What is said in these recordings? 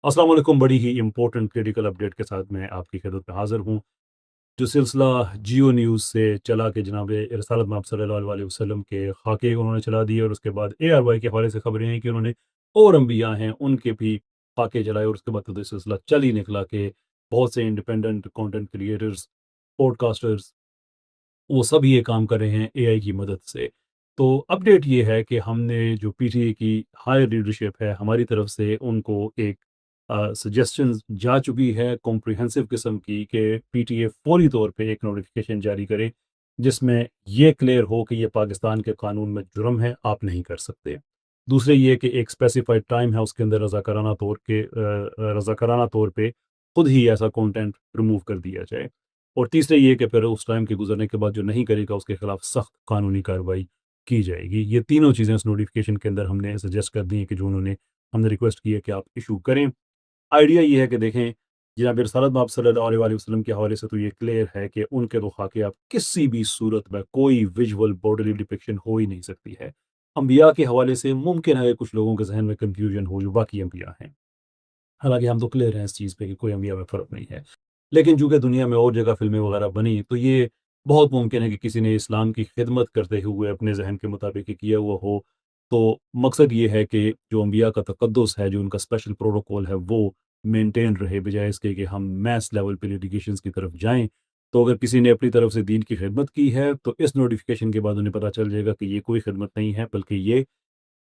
अस्सलाम वालेकुम। बड़ी ही इम्पोर्टेंट क्रिटिकल अपडेट के साथ मैं आपकी खिदमत में हाज़िर हूँ। जो सिलसिला जियो न्यूज़ से चला कि जनाब रसूलुल्लाह महमद सल्लल्लाहु अलैहि वसल्लम के खाके उन्होंने चला दिए, और उसके बाद ARY के हवाले से खबरें हैं कि उन्होंने और अम्बिया हैं उनके भी खाके चलाए, और उसके बाद तो ये सिलसिला चल ही निकला कि बहुत से इंडिपेंडेंट कंटेंट क्रिएटर्स, पॉडकास्टर्स, वो सब ये काम कर रहे हैं AI की मदद से। तो अपडेट ये है कि हमने जो PTA की हायर लीडरशिप है, हमारी तरफ से उनको एक सजेशंस जा चुकी है कॉम्प्रिहेंसिव किस्म की कि PTA फौरी तौर पे एक नोटिफिकेशन जारी करे जिसमें ये क्लियर हो कि ये पाकिस्तान के कानून में जुर्म है, आप नहीं कर सकते। दूसरे ये कि एक स्पेसिफाइड टाइम है, उसके अंदर रज़ाकाराना तौर पे खुद ही ऐसा कंटेंट रिमूव कर दिया जाए। और तीसरे ये कि फिर उस टाइम के गुजरने के बाद जो नहीं करेगा उसके खिलाफ सख्त कानूनी कार्रवाई की जाएगी। ये तीनों चीज़ें उस नोटिफिकेशन के अंदर हमने सजेस्ट कर दी हैं कि जो हमने रिक्वेस्ट की है कि आप इशू करें। आइडिया ये है कि देखें, जनाब रसूलुल्लाह महमद सल्लल्लाहु अलैहि वसल्लम के हवाले से तो ये क्लियर है कि उनके तो खाके आप किसी भी सूरत में कोई विजुअल बॉडीली डिपिक्शन हो ही नहीं सकती है। अम्बिया के हवाले से मुमकिन है कि कुछ लोगों के जहन में कन्फ्यूजन हो जो बाकी अम्बिया हैं। हालाँकि हम तो क्लियर हैं इस चीज़ पे कि कोई अम्बिया में फ़र्क नहीं है। लेकिन चूँकि दुनिया में और जगह फ़िल्में वग़ैरह बनी, तो ये बहुत मुमकिन है कि किसी ने इस्लाम की खिदमत करते हुए अपने ज़हन के मुताबिक ये किया हुआ हो। तो मकसद ये है कि जो अम्बिया का तक़द्दुस है, जो उनका स्पेशल प्रोटोकॉल है, वो मेंटेन रहे, बजाए इसके कि हम मैस लेवल पे लिटिगेशंस की तरफ जाएँ। तो अगर किसी ने अपनी तरफ से दीन की खिदमत की है, तो इस नोटिफ़िकेशन के बाद उन्हें पता चल जाएगा कि ये कोई खिदमत नहीं है, बल्कि ये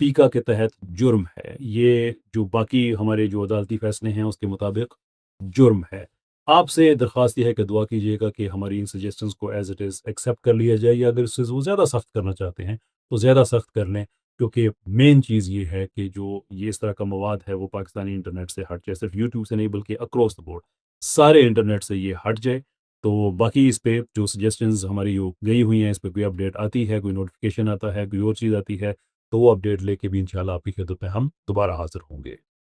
पीका के तहत जुर्म है। ये जो बाकी हमारे जो अदालती फ़ैसले हैं उसके मुताबिक जुर्म है। आपसे दरख्वास्त ये है कि दुआ कीजिएगा कि हमारी इन सजेशंस को एज़ इट इज़ एक्सेप्ट कर लिया जाए, या अगर इससे वो ज़्यादा सख्त करना चाहते हैं तो ज़्यादा सख्त कर लें। क्योंकि मेन चीज़ ये है कि जो ये इस तरह का मवाद है वो पाकिस्तानी इंटरनेट से हट जाए, सिर्फ यूट्यूब से नहीं बल्कि अक्रॉस द बोर्ड सारे इंटरनेट से ये हट जाए। तो बाकी इस पे जो सजेशंस हमारी जो गई हुई हैं, इस पे कोई अपडेट आती है, कोई नोटिफिकेशन आता है, कोई और चीज़ आती है, तो वो अपडेट लेके भी इंशाल्लाह आपकी खिदमत में हम दोबारा हाज़िर होंगे।